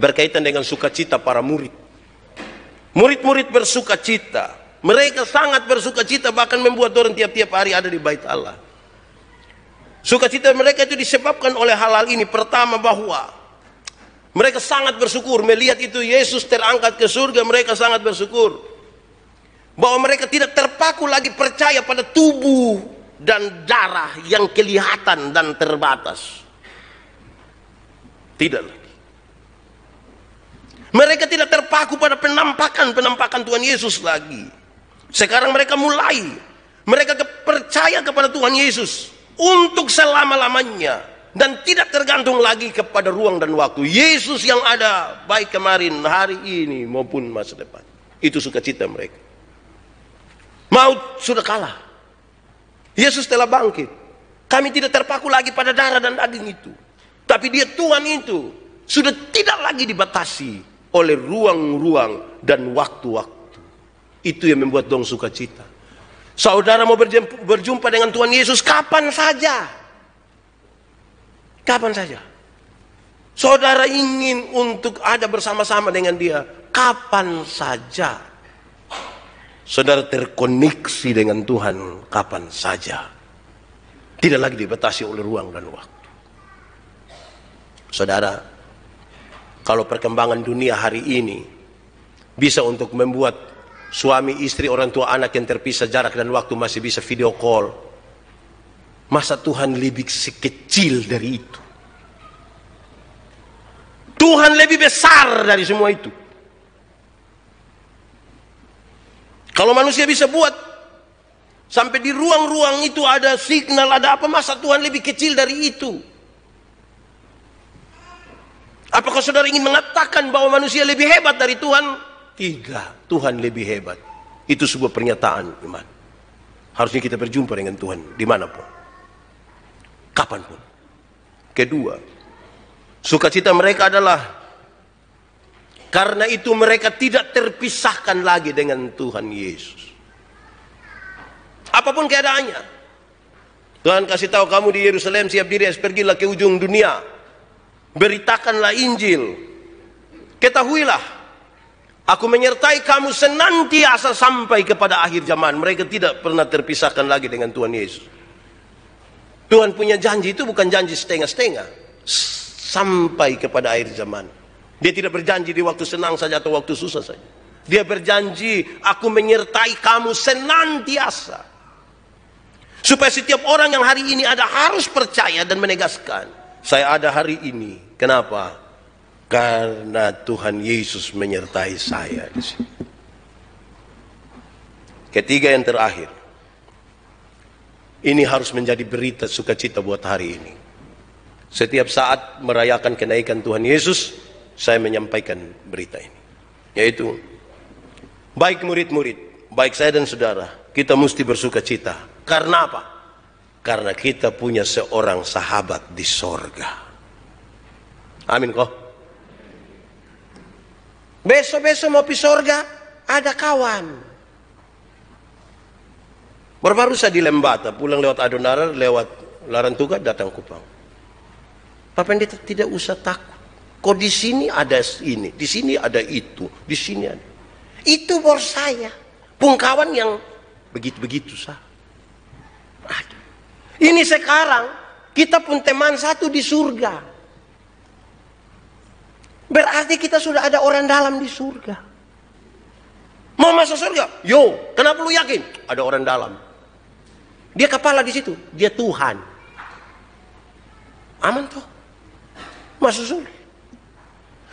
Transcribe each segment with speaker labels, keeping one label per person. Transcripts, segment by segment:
Speaker 1: berkaitan dengan sukacita para murid. Murid-murid bersukacita. Mereka sangat bersukacita, bahkan membuat orang tiap-tiap hari ada di bait Allah. Sukacita mereka itu disebabkan oleh hal-hal ini. Pertama, bahwa mereka sangat bersyukur melihat itu Yesus terangkat ke surga. Mereka sangat bersyukur bahwa mereka tidak terpaku lagi percaya pada tubuh dan darah yang kelihatan dan terbatas. Tidak lagi. Mereka tidak terpaku pada penampakan Tuhan Yesus lagi. Sekarang mereka mereka percaya kepada Tuhan Yesus untuk selama-lamanya, dan tidak tergantung lagi kepada ruang dan waktu. Yesus yang ada baik kemarin, hari ini maupun masa depan. Itu sukacita mereka. Maut sudah kalah. Yesus telah bangkit. Kami tidak terpaku lagi pada darah dan daging itu. Tapi Dia Tuhan itu sudah tidak lagi dibatasi oleh ruang-ruang dan waktu-waktu. Itu yang membuat dong sukacita. Saudara mau berjumpa dengan Tuhan Yesus kapan saja. Kapan saja. Saudara ingin untuk ada bersama-sama dengan Dia kapan saja. Saudara terkoneksi dengan Tuhan kapan saja. Tidak lagi dibatasi oleh ruang dan waktu. Saudara, kalau perkembangan dunia hari ini bisa untuk membuat suami, istri, orang tua, anak yang terpisah jarak dan waktu masih bisa video call, masa Tuhan lebih sekecil dari itu? Tuhan lebih besar dari semua itu. Kalau manusia bisa buat sampai di ruang-ruang itu ada signal, ada apa, masa Tuhan lebih kecil dari itu? Apakah saudara ingin mengatakan bahwa manusia lebih hebat dari Tuhan? Tidak, Tuhan lebih hebat. Itu sebuah pernyataan iman. Harusnya kita berjumpa dengan Tuhan dimanapun, kapanpun. Kedua, sukacita mereka adalah karena itu mereka tidak terpisahkan lagi dengan Tuhan Yesus. Apapun keadaannya, Tuhan kasih tahu kamu di Yerusalem, siap diri, pergilah ke ujung dunia, beritakanlah Injil, ketahuilah Aku menyertai kamu senantiasa sampai kepada akhir zaman. Mereka tidak pernah terpisahkan lagi dengan Tuhan Yesus. Tuhan punya janji itu bukan janji setengah-setengah. Sampai kepada akhir zaman. Dia tidak berjanji di waktu senang saja atau waktu susah saja. Dia berjanji, aku menyertai kamu senantiasa. Supaya setiap orang yang hari ini ada harus percaya dan menegaskan, saya ada hari ini. Kenapa? Karena Tuhan Yesus menyertai saya di sini. Ketiga, yang terakhir, ini harus menjadi berita sukacita buat hari ini. Setiap saat merayakan kenaikan Tuhan Yesus, saya menyampaikan berita ini, yaitu baik murid-murid, baik saya dan saudara, kita mesti bersukacita. Karena apa? Karena kita punya seorang sahabat di sorga. Amin kok. Besok-besok mau pergi sorga, ada kawan. Baru saya di Lembata, pulang lewat Adonara, lewat Larantuga, datang Kupang. Pak Pendeta tidak usah takut. Kok di sini ada ini, di sini ada itu, di sini ada. Itu bos saya, pun kawan yang begitu-begitu sah. Ini sekarang kita pun teman satu di surga. Berarti kita sudah ada orang dalam di surga. Mau masuk surga? Yo, kenapa lu yakin? Ada orang dalam. Dia kepala di situ, dia Tuhan. Aman toh? Masuk surga.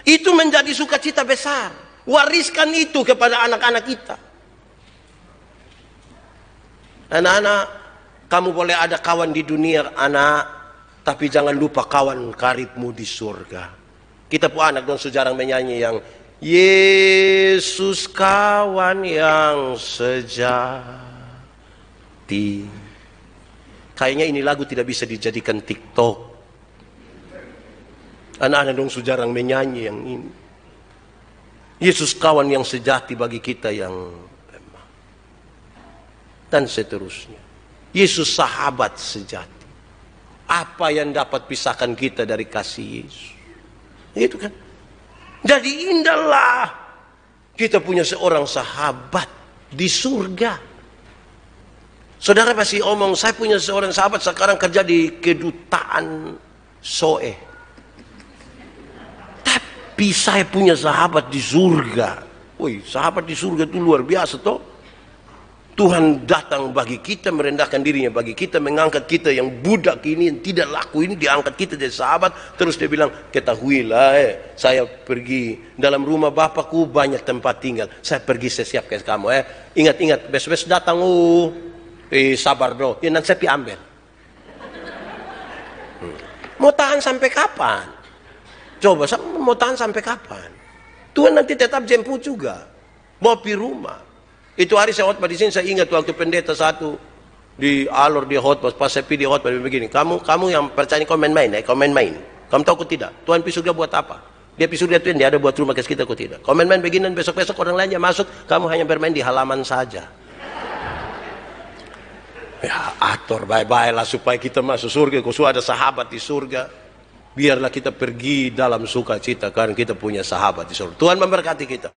Speaker 1: Itu menjadi sukacita besar. Wariskan itu kepada anak-anak kita. Anak-anak, kamu boleh ada kawan di dunia, anak, tapi jangan lupa kawan karibmu di surga. Kita pun anak dong sejarang menyanyi yang Yesus kawan yang sejati. Kayaknya ini lagu tidak bisa dijadikan TikTok. Anak-anak dong sejarang menyanyi yang ini. Yesus kawan yang sejati bagi kita yang lemah. Dan seterusnya. Yesus sahabat sejati. Apa yang dapat pisahkan kita dari kasih Yesus? Itu kan. Jadi indahlah kita punya seorang sahabat di surga. Saudara masih omong, saya punya seorang sahabat sekarang kerja di kedutaan Soe. Tapi saya punya sahabat di surga. Woi, sahabat di surga itu luar biasa toh. Tuhan datang bagi kita, merendahkan dirinya bagi kita, mengangkat kita yang budak ini, yang tidak laku ini, diangkat kita jadi sahabat. Terus dia bilang, ketahuilah saya pergi dalam rumah Bapakku banyak tempat tinggal. Saya pergi, saya siapkan kamu. Ingat-ingat, besok-besok datang. Sabar bro, ya nanti saya ambil. Mau tahan sampai kapan? Coba, mau tahan sampai kapan? Tuhan nanti tetap jemput juga. Mau pergi rumah. Itu hari saya khotbah di sini, saya ingat waktu pendeta satu di Alor di khotbah, pas saya pergi di khotbah begini, kamu yang percaya kau main-main, kau main-main. Kamu tahu kau tidak? Tuhan pergi surga buat apa? Dia pergi surga Tuhan, dia ada buat rumah kasih kita kau tidak. Kau main-main begini, besok-besok orang lain yang masuk, kamu hanya bermain di halaman saja. Ya atur baik-baik lah supaya kita masuk surga. Kau sudah ada sahabat di surga, biarlah kita pergi dalam sukacita karena kita punya sahabat di surga. Tuhan memberkati kita.